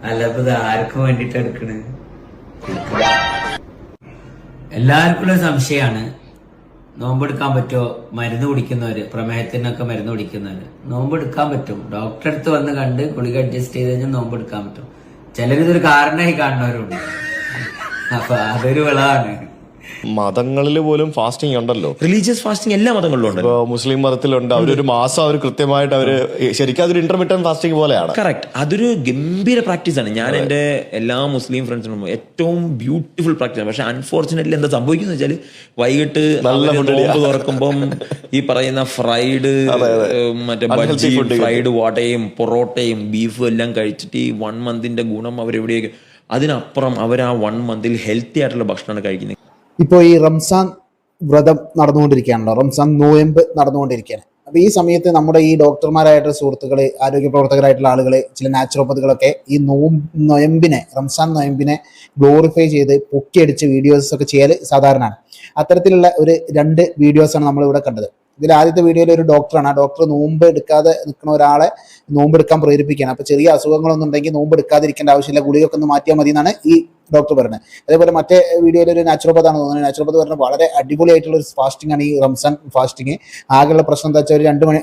അല്ല ഇപ്പൊ ഇത് ആർക്കും വേണ്ടിട്ട് എടുക്കണ്? എല്ലാവർക്കും സംശയമാണ്, നോമ്പെടുക്കാൻ പറ്റുമോ? മരുന്ന് കുടിക്കുന്നവര്, പ്രമേഹത്തിനൊക്കെ മരുന്ന് കുടിക്കുന്നവര് നോമ്പെടുക്കാൻ പറ്റും. ഡോക്ടറെ അടുത്ത് വന്ന് കണ്ട് ഗുളിക അഡ്ജസ്റ്റ് ചെയ്ത് കഴിഞ്ഞാൽ നോമ്പെടുക്കാൻ പറ്റും. ചിലരിതൊരു കാരണമായി കാണുന്നവരുണ്ട്. അപ്പൊ അതൊരു വിളവാണ്. മതങ്ങളിൽ പോലും ഫാസ്റ്റിംഗ് ഉണ്ടല്ലോ, റിലീജിയസ് ഫാസ്റ്റിംഗ് എല്ലാ മതങ്ങളിലും ഉണ്ട്. ഇപ്പൊ മുസ്ലിം മതത്തിലുണ്ട്, അവരൊരു മാസം അവർ കൃത്യമായിട്ട് അവര് ശരിക്കും അതൊരു ഇന്റർമീഡിയറ്റ് ഫാസ്റ്റിംഗ് പോലെയാണ്. കറക്റ്റ്, അതൊരു ഗംഭീര പ്രാക്ടീസ് ആണ്. ഞാൻ എന്റെ എല്ലാ മുസ്ലിം ഫ്രണ്ട്സിനും ഏറ്റവും ബ്യൂട്ടിഫുൾ പ്രാക്ടീസ് ആണ്. പക്ഷെ അൺഫോർച്ചുനേറ്റ്ലി എന്താ സംഭവിക്കുന്നത് വെച്ചാൽ വൈകിട്ട് നോമ്പ് തുറക്കുമ്പം ഈ പറയുന്ന ഫ്രൈഡ് മറ്റേ ബജ്ജി, ഫ്രൈഡ് വടയും പൊറോട്ടയും ബീഫും എല്ലാം കഴിച്ചിട്ട് ഈ 1 മന്തിന്റെ ഗുണം അവരെവിടെയൊക്കെ, അതിനപ്പുറം അവർ ആ 1 മന്തിൽ ഹെൽത്തി ആയിട്ടുള്ള ഭക്ഷണമാണ് കഴിക്കുന്നത്. ഇപ്പോൾ ഈ റംസാൻ വ്രതം നടന്നുകൊണ്ടിരിക്കുകയാണല്ലോ, റംസാൻ നോയമ്പ് നടന്നുകൊണ്ടിരിക്കുകയാണ്. അപ്പോൾ ഈ സമയത്ത് നമ്മുടെ ഈ ഡോക്ടർമാരായിട്ടുള്ള സുഹൃത്തുക്കൾ, ആരോഗ്യ പ്രവർത്തകരായിട്ടുള്ള ആളുകൾ, ചില നാച്ചുറോപ്പതികളൊക്കെ ഈ നൊയമ്പിനെ, റംസാൻ നൊയമ്പിനെ ഗ്ലോറിഫൈ ചെയ്ത് പൊക്കിയടിച്ച് വീഡിയോസ് ഒക്കെ ചെയ്യൽ സാധാരണയാണ്. അത്തരത്തിലുള്ള ഒരു 2 വീഡിയോസാണ് നമ്മളിവിടെ കണ്ടത്. ഇതിൽ ആദ്യത്തെ വീഡിയോയിൽ ഒരു ഡോക്ടറാണ്. ആ ഡോക്ടർ നോമ്പ് എടുക്കാതെ നിൽക്കുന്ന ഒരാളെ നോമ്പ് എടുക്കാൻ പ്രേരിപ്പിക്കുകയാണ്. അപ്പോൾ ചെറിയ അസുഖങ്ങളൊന്നും ഉണ്ടെങ്കിൽ നോമ്പ് എടുക്കാതിരിക്കേണ്ട ആവശ്യമില്ല, ഗുളികയൊക്കെ ഒന്ന് മാറ്റിയാൽ മതി എന്നാണ് ഈ ഡോക്ടർ പറയുന്നത്. അതേപോലെ മറ്റേ വീഡിയോയിൽ ഒരു നാച്ചുറോപ്പതാണ് തോന്നുന്നത്. നാച്ചുറോപ്പത് പറഞ്ഞാൽ വളരെ അടിപൊളിയായിട്ടുള്ള ഒരു ഫാസ്റ്റിംഗ് ആണ് ഈ റംസാൻ ഫാസ്റ്റിംഗ്. ആകെയുള്ള പ്രശ്നം എന്താ വെച്ചാൽ ഒരു 2 മണി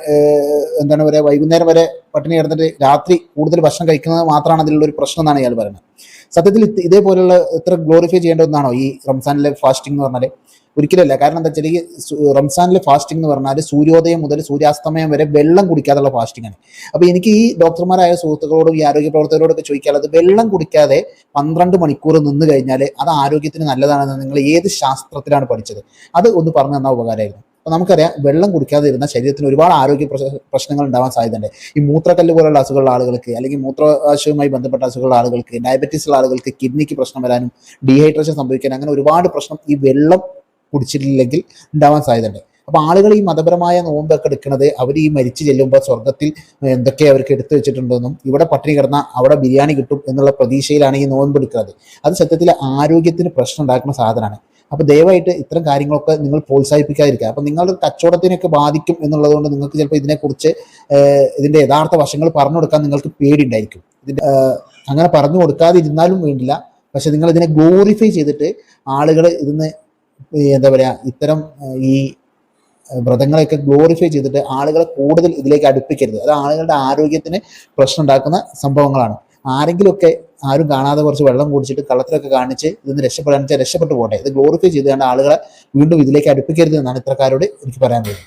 എന്താണ് പറയുക, വൈകുന്നേരം വരെ പട്ടിണി കിടന്നിട്ട് രാത്രി കൂടുതൽ ഭക്ഷണം കഴിക്കുന്നത് മാത്രമാണ് അതിലുള്ള ഒരു പ്രശ്നം എന്നാണ് ഇയാൾ പറയുന്നത്. സത്യത്തിൽ ഇതേപോലെയുള്ള ഇത്ര ഗ്ലോറിഫൈ ചെയ്യേണ്ട ഒന്നാണോ ഈ റംസാനിലെ ഫാസ്റ്റിംഗ് എന്ന് പറഞ്ഞാൽ? ഒരിക്കലല്ല. കാരണം എന്താ വെച്ചാൽ ഈ റംസാനിലെ ഫാസ്റ്റിംഗ് എന്ന് പറഞ്ഞാൽ സൂര്യോദയം മുതൽ സൂര്യാസ്തമയം വരെ വെള്ളം കുടിക്കാതുള്ള ഫാസ്റ്റിംഗ് ആണ്. അപ്പോൾ എനിക്ക് ഈ ഡോക്ടർമാരായ സുഹൃത്തുക്കളോടും ഈ ആരോഗ്യ പ്രവർത്തകരോടൊക്കെ ചോദിക്കാനുള്ളത്, വെള്ളം കുടിക്കാതെ 12 മണിക്കൂർ നിന്ന് കഴിഞ്ഞാൽ അത് ആരോഗ്യത്തിന് നല്ലതാണെന്ന് നിങ്ങൾ ഏത് ശാസ്ത്രത്തിലാണ് പഠിച്ചത്? അത് ഒന്ന് പറഞ്ഞു തന്നാൽ ഉപകാരമായിരുന്നു. അപ്പോൾ നമുക്കറിയാം, വെള്ളം കുടിക്കാതെ ഇരുന്ന ശരീരത്തിന് ഒരുപാട് ആരോഗ്യ പ്രശ്നങ്ങൾ ഉണ്ടാവാൻ സാധ്യതയുണ്ട്. ഈ മൂത്രക്കല്ല് പോലുള്ള അസുഖമുള്ള ആളുകൾക്ക്, അല്ലെങ്കിൽ മൂത്രാശയവുമായി ബന്ധപ്പെട്ട അസുഖമുള്ള ആളുകൾക്ക്, ഡയബറ്റീസ് ഉള്ള ആളുകൾക്ക് കിഡ്നിക്ക് പ്രശ്നം വരാനും ഡീഹൈഡ്രേഷൻ സംഭവിക്കാനും അങ്ങനെ ഒരുപാട് പ്രശ്നം ഈ വെള്ളം കുടിച്ചിട്ടില്ലെങ്കിൽ ഉണ്ടാവാൻ സാധ്യതയുണ്ട്. അപ്പോൾ ആളുകൾ ഈ മതപരമായ നോമ്പൊക്കെ എടുക്കുന്നത് അവർ ഈ മരിച്ചു ചെല്ലുമ്പോൾ സ്വർഗത്തിൽ എന്തൊക്കെ അവർക്ക് എടുത്തു വെച്ചിട്ടുണ്ടെന്നും ഇവിടെ പട്ടിണി കിടന്നാൽ അവിടെ ബിരിയാണി കിട്ടും എന്നുള്ള പ്രതീക്ഷയിലാണ് ഈ നോമ്പ് എടുക്കുന്നത്. അത് സത്യത്തിൽ ആരോഗ്യത്തിന് പ്രശ്നം ഉണ്ടാക്കുന്ന സാധനമാണ്. അപ്പോൾ ദയവായിട്ട് ഇത്തരം കാര്യങ്ങളൊക്കെ നിങ്ങൾ പ്രോത്സാഹിപ്പിക്കാതിരിക്കുക. അപ്പം നിങ്ങളുടെ കച്ചവടത്തിനൊക്കെ ബാധിക്കും എന്നുള്ളത് കൊണ്ട് നിങ്ങൾക്ക് ചിലപ്പോൾ ഇതിനെക്കുറിച്ച് ഇതിൻ്റെ യഥാർത്ഥ വശങ്ങൾ പറഞ്ഞു കൊടുക്കാൻ നിങ്ങൾക്ക് പേടിയുണ്ടായിരിക്കും. ഇതിൻ്റെ അങ്ങനെ പറഞ്ഞു കൊടുക്കാതിരുന്നാലും വേണ്ടില്ല, പക്ഷെ നിങ്ങൾ ഇതിനെ ഗ്ലോറിഫൈ ചെയ്തിട്ട് ആളുകൾ ഇതിന് എന്താ പറയുക, ഇത്തരം ഈ വ്രതങ്ങളെയൊക്കെ ഗ്ലോറിഫൈ ചെയ്തിട്ട് ആളുകളെ കൂടുതൽ ഇതിലേക്ക് അടുപ്പിക്കരുത്. അത് ആളുകളുടെ ആരോഗ്യത്തിന് പ്രശ്നം ഉണ്ടാക്കുന്ന സംഭവങ്ങളാണ്. ആരെങ്കിലുമൊക്കെ ആരും കാണാതെ കുറച്ച് വെള്ളം കുടിച്ചിട്ട് കള്ളത്തിലൊക്കെ കാണിച്ച് ഇതിന് രക്ഷപ്പെടാൻ വെച്ചാൽ രക്ഷപ്പെട്ടു പോകട്ടെ. ഇത് ഗ്ലോറിഫൈ ചെയ്തുകൊണ്ട് ആളുകളെ വീണ്ടും ഇതിലേക്ക് അടുപ്പിക്കരുത് എന്നാണ് ഇത്തരക്കാരോട് എനിക്ക് പറയാൻ കഴിയും.